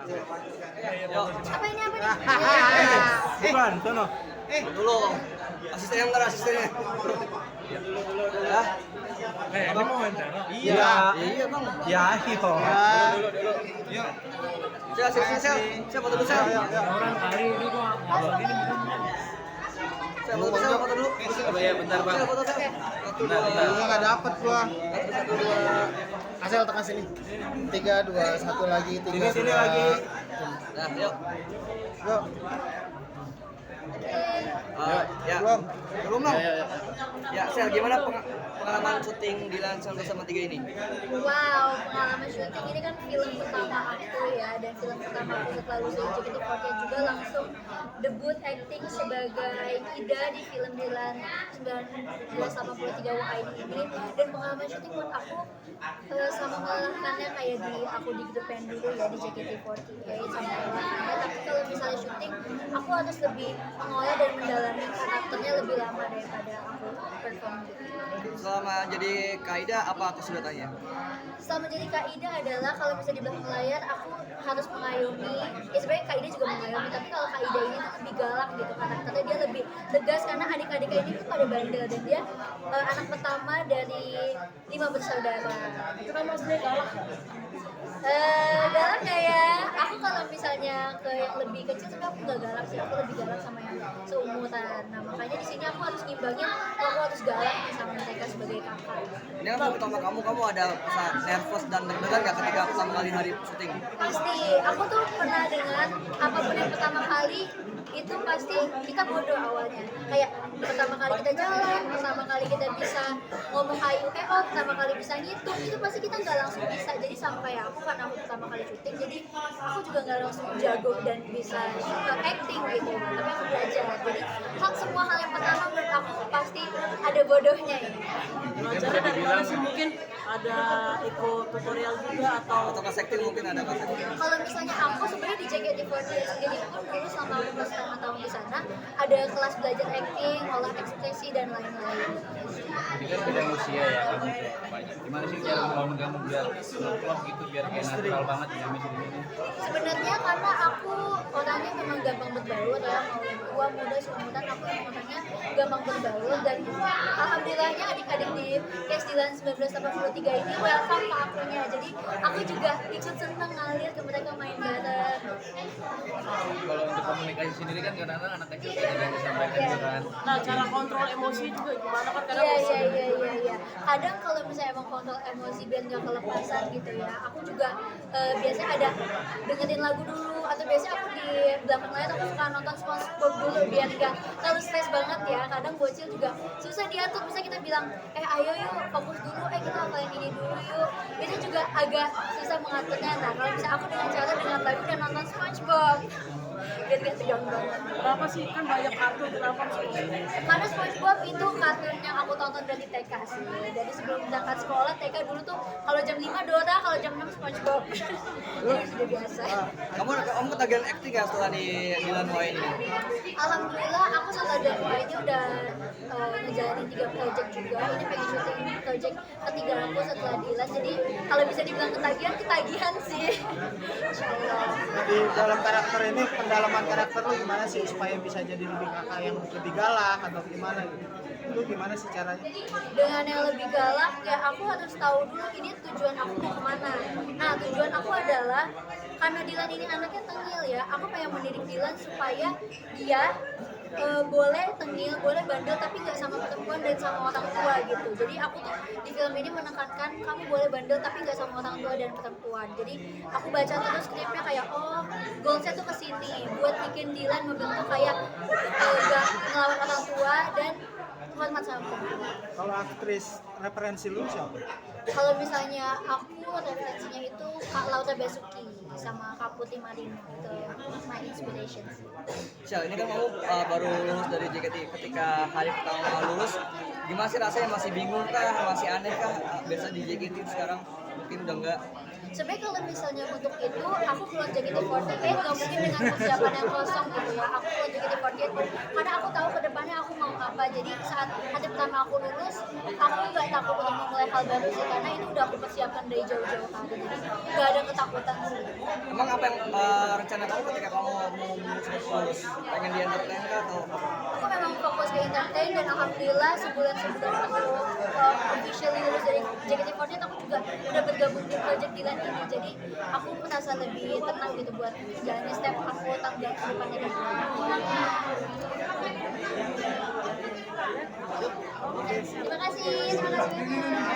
Apa ini apa nih? Bukan, sono. Dulu. Asistennya enggak asistennya. Ya. Ini mau wawancara. Iya. Iya, Bang. Ya, iyo. Yuk. Saya foto dulu, saya. Orang kali ini kok abang ini bukan. Saya foto dulu. Oh iya, bentar, Bang. Saya foto saya. Bentar. Enggak dapet gua. Satu, dua. Asal tekan sini. 3 2 1 lagi 3. Sini lagi. Nah, yuk. Yuk. Ya. Belum. Belum, Bang. Ya, Sel, gimana pengalaman syuting Dilan 1983 ini? Wow, pengalaman syuting ini kan film pertama aku ya, dan film pertama aku setelah lulus dari JKT48 juga langsung debut acting sebagai Ida di film Dilan 1983 WID ini. Dan pengalaman syuting buat aku sama melelahkannya kayak aku di Japan dulu ya di JKT48 sama melelahkannya. Tapi kalau misalnya syuting, aku harus lebih mengolah dan mendalami karakternya lebih lama daripada aku perform gitu. Selama jadi Kaida, apa kesulitannya? Selama jadi Kak Ida adalah kalau bisa di belakang layar aku harus mengayomi, ya sebenarnya Kak Ida juga mengayomi, tapi kalau Kak Ida ini tuh lebih galak gitu karakternya, dia lebih tegas karena adik-adiknya ini tuh pada bandel dan dia anak pertama dari 5 bersaudara. Itu kan maksudnya galak. Galak kayak aku kalau misalnya ke yang lebih kecil tapi aku nggak galak sih, aku lebih galak sama yang seumuran. Nah makanya di sini aku harus ngimbangin, aku harus galak nih sama mereka sebagai kakak. Ini kan film pertama kamu ada perasaan nervous dan deg-degan nggak ketika pertama kali hari syuting? Pasti, aku tuh pernah dengar apapun yang pertama kali itu pasti kita bodoh awalnya. Kayak pertama kali kita jalan, pertama kali kita bisa ngomong HIUEO, pertama kali bisa ngitung, itu pasti kita nggak langsung bisa. Jadi sampai aku karena aku pertama kali syuting, jadi aku juga nggak langsung jago dan bisa acting gitu. Tapi aku belajar. Jadi semua hal yang pertama menurut aku pasti ada bodohnya ya. Belajarnya dari mana sih? Mungkin ada ikut tutorial juga atau Atau kelas acting mungkin ada kelas acting? Kalau misalnya aku sebenarnya di JKT48 sendiri pun dulu selama aku pas 5 tahun di sana ada kelas belajar acting, olah ekspresi dan lain-lain. Ini kan beda usia ya, kamu banyak. Gimana sih cara membangun kamu biar klop gitu, biar kayak natural banget dinamis ini? Sebenarnya karena aku orangnya memang gampang berbaur ya, mau yang tua, muda, seumuran, aku yang orangnya gampang berbaur dan alhamdulillahnya adik-adik di Case Dilan 1983 ini welcome ke akunya. Jadi aku juga ikut senang ngalir ke mereka main bareng. Kalau untuk komunikasi sendiri kan kadang-kadang anak kecil tidak ada yang disampaikan gitu kan. nah cara kontrol emosi juga gimana kan kadang Iya. Kadang kalau misalnya emang kontrol emosi biar nggak kelepasan gitu ya, aku juga biasanya ada dengerin lagu dulu atau biasanya aku di belakang layar aku suka nonton SpongeBob dulu biar nggak terlalu stres banget ya. Kadang bocil juga susah diatur, bisa kita bilang ayo yuk fokus dulu, kita hafalin ini dulu yuk. Itu juga agak susah mengaturnya. Nah kalau bisa aku dengan cara dengan lagu dan nonton SpongeBob biar gak tegang banget. kenapa sih kan banyak kartun kenapa sih? Karena SpongeBob itu kartun yang aku tonton dari TK sih. Dari sebelum berangkat sekolah TK dulu tuh kalau jam 5 Dora, kalau jam 6 SpongeBob. Jadi sudah biasa. Kamu ketagihan acting ya setelah di Dilan WID ini? Alhamdulillah aku setelah dari ini udah ngejalanin 3 project juga. Ini pengen syuting project ketiga aku setelah Dilan. Jadi kalau bisa dibilang ketagihan sih. Insyaallah. Di dalam karakter ini pendalaman karakter lu gimana sih supaya bisa jadi lebih kakak yang lebih galak atau gimana gitu? Itu gimana sih caranya? Dengan yang lebih galak ya aku harus tahu dulu ini tujuan aku mau kemana. Nah tujuan aku adalah karena Dilan ini anaknya tengil ya, aku pengen mendidik Dilan supaya dia boleh tengil, boleh bandel tapi nggak sama perempuan dan sama orang tua gitu. Jadi aku tuh di film ini menekankan kamu boleh bandel tapi nggak sama orang tua dan perempuan. Jadi aku baca terus skripnya kayak goalsnya tuh kesini buat bikin Dilan membentuk kayak nggak ngelawan orang tua dan hormat sama perempuan. Kalau aktris referensi lu siapa? Kalau misalnya aku referensinya itu Kak Laura Basuki sama Kak Putih Marino, itu my inspiration. Syal, ini kan kamu baru lulus dari JKT. Ketika hari pertama lulus, gimana sih rasanya? Masih bingung kah? Masih aneh kah? Biasa di JKT sekarang mungkin udah enggak. sebenarnya kalau misalnya untuk itu aku keluar JKT48 nggak mungkin dengan persiapan yang kosong gitu ya. Aku keluar JKT48 karena aku tahu ke depannya aku mau apa. Jadi saat nanti pertama aku lulus, aku nggak takut untuk memulai hal baru sih, karena itu udah aku persiapkan dari jauh-jauh hari. Jadi nggak ada ketakutan sih. Emang apa yang rencana kamu ketika kamu mau lulus? Pengen di entertain kah atau apa? Aku memang fokus ke entertain dan alhamdulillah sebulan sebelum aku officially lulus dari JKT48 aku juga udah bergabung di project Dilan ini, jadi aku merasa lebih tenang gitu buat jalani step aku tanggung jawab ke depannya. Terima kasih banyak.